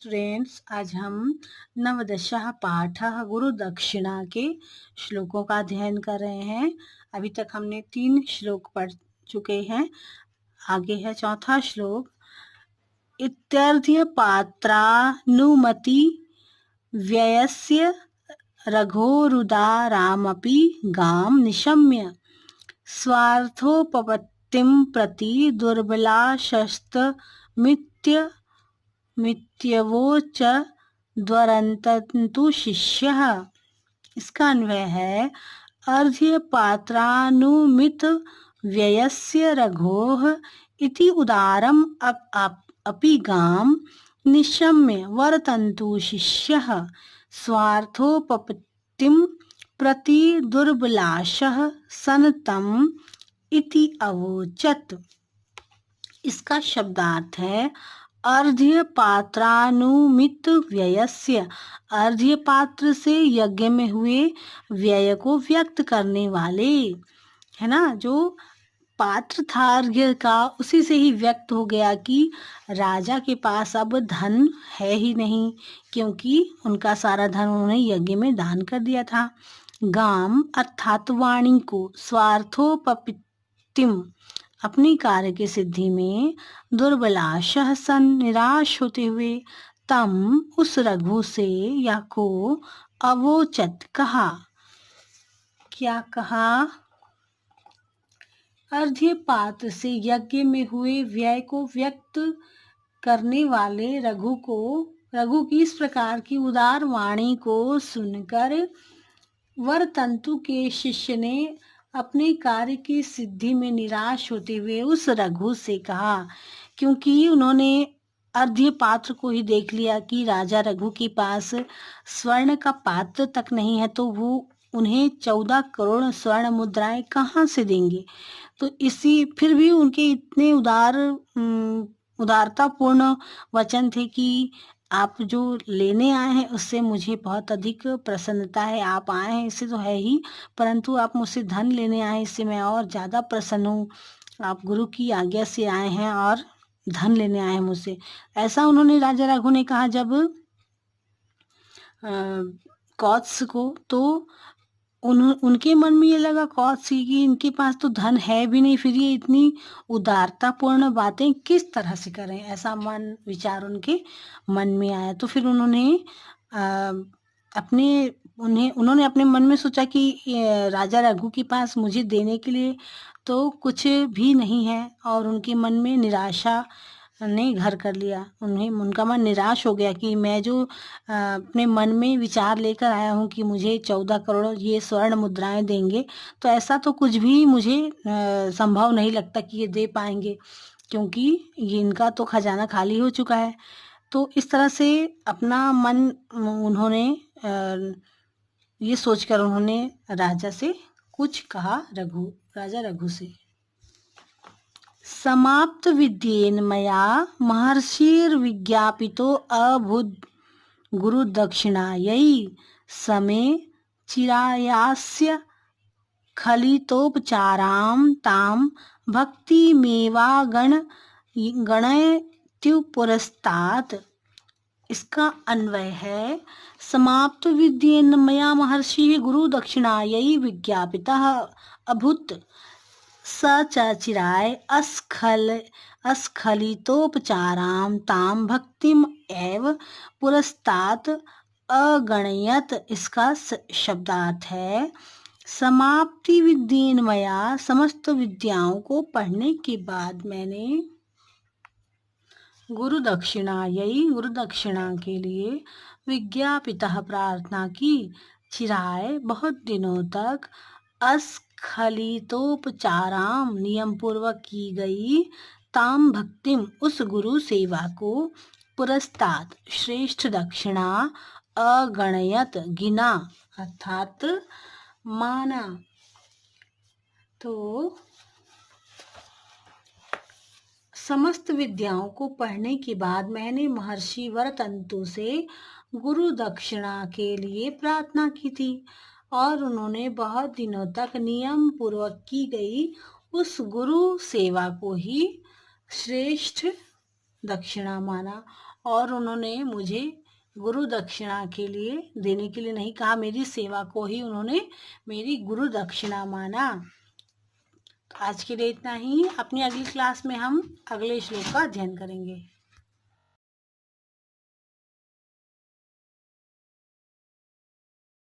Students, आज हम नवदशः पाठः गुरुदक्षिणा के श्लोकों का अध्ययन कर रहे हैं। अभी तक हमने 3 श्लोक पढ़ चुके हैं। आगे है चौथा श्लोक। इत्यर्ध्य पात्रानुमति व्ययस्य रघोरुदारामपि गां निशम्य स्वार्थोपपत्तिं प्रति दुर्बलाशस्तमित्यवोच द्वरन्तु शिष्यः। इसका अन्वय है अर्ध्य पात्रानुमित व्ययस्य रघोः इति उदारम् अपि गां निशम्य वर्तन्तु शिष्यः स्वार्थोपपत्तिं प्रति दुर्बलाशः सनतम इति अवोचत। इसका शब्दार्थ है अर्ध्य पात्रानुमित व्ययस्य, अर्ध्य पात्र से यज्ञ में हुए व्यय को व्यक्त करने वाले, है ना, जो पात्र था अर्घ्य का, उसी से ही व्यक्त हो गया कि राजा के पास अब धन है ही नहीं, क्योंकि उनका सारा धन उन्होंने यज्ञ में दान कर दिया था। गाम अर्थात वाणी को, स्वार्थोपपत्तिम अपनी कार्य की सिद्धि में, दुर्बलाशः सन निराश होते हुए, तम उस रघु से या को अवोचत कहा। क्या कहा? अर्ध्य पात्र से यज्ञ में हुए व्यय को व्यक्त करने वाले रघु की इस प्रकार की उदार वाणी को सुनकर वरतंतु के शिष्य ने अपने कार्य की सिद्धि में निराश होते हुए उस रघु से कहा, क्योंकि उन्होंने अर्ध्य पात्र को ही देख लिया कि राजा रघु के पास स्वर्ण का पात्र तक नहीं है, तो वो उन्हें 14 करोड़ स्वर्ण मुद्राएं कहाँ से देंगे। तो फिर भी उनके इतने उदारतापूर्ण वचन थे कि आप जो लेने आए हैं उससे मुझे बहुत अधिक प्रसन्नता है। आप आए हैं इससे तो है ही, परंतु आप मुझसे धन लेने आए इससे मैं और ज़्यादा प्रसन्न हूँ। आप गुरु की आज्ञा से आए हैं और धन लेने आए हैं मुझसे, ऐसा उन्होंने राजा रघु ने कहा जब कौत्स को। तो उनके मन में ये लगा कौत्स कि इनके पास तो धन है भी नहीं, फिर ये इतनी उदारतापूर्ण बातें किस तरह से करें, ऐसा विचार उनके मन में आया। तो फिर उन्होंने अपने मन में सोचा कि राजा रघु के पास मुझे देने के लिए तो कुछ भी नहीं है, और उनके मन में निराशा ने घर कर लिया। उनका मन निराश हो गया कि मैं जो अपने मन में विचार लेकर आया हूँ कि मुझे 14 करोड़ ये स्वर्ण मुद्राएं देंगे, तो ऐसा तो कुछ भी मुझे संभव नहीं लगता कि ये दे पाएंगे, क्योंकि ये इनका तो खजाना खाली हो चुका है। तो इस तरह से अपना मन उन्होंने ये सोचकर उन्होंने राजा से कुछ कहा, राजा रघु से। समाप्त विद्येन मया महर्षिर्विज्ञापितो अभूद गुरुदक्षिणायै समे चिरायास्य खलितोपचारां तां गणयत्युपुरस्तात्। इसका अन्वय है समाप्त विद्येन मया महर्षिः गुरुदक्षिणायै विज्ञापितः अभूत् स च चिराय अस्खलितोपचारां तां भक्तिम एव पुरस्तात् अगणयत्। इसका शब्दार्थ है समाप्ति विद्येन मया, समस्त विद्याओं को पढ़ने के बाद मैंने गुरुदक्षिणा के लिए विज्ञापितः प्रार्थना की, चिराय बहुत दिनों तक, अस्खलितोपचाराम नियम पूर्वक की गई, ताम भक्तिम उस गुरु सेवा को, पुरस्तात् श्रेष्ठ दक्षिणा, अगणयत गिना अर्थात माना। तो समस्त विद्याओं को पढ़ने के बाद मैंने महर्षि वरतंतु से गुरु दक्षिणा के लिए प्रार्थना की थी, और उन्होंने बहुत दिनों तक नियम पूर्वक की गई उस गुरु सेवा को ही श्रेष्ठ दक्षिणा माना, और उन्होंने मुझे गुरु दक्षिणा के लिए देने के लिए नहीं कहा, मेरी सेवा को ही उन्होंने मेरी गुरु दक्षिणा माना। तो आज के लिए इतना ही। अपनी अगली क्लास में हम अगले श्लोक का अध्ययन करेंगे।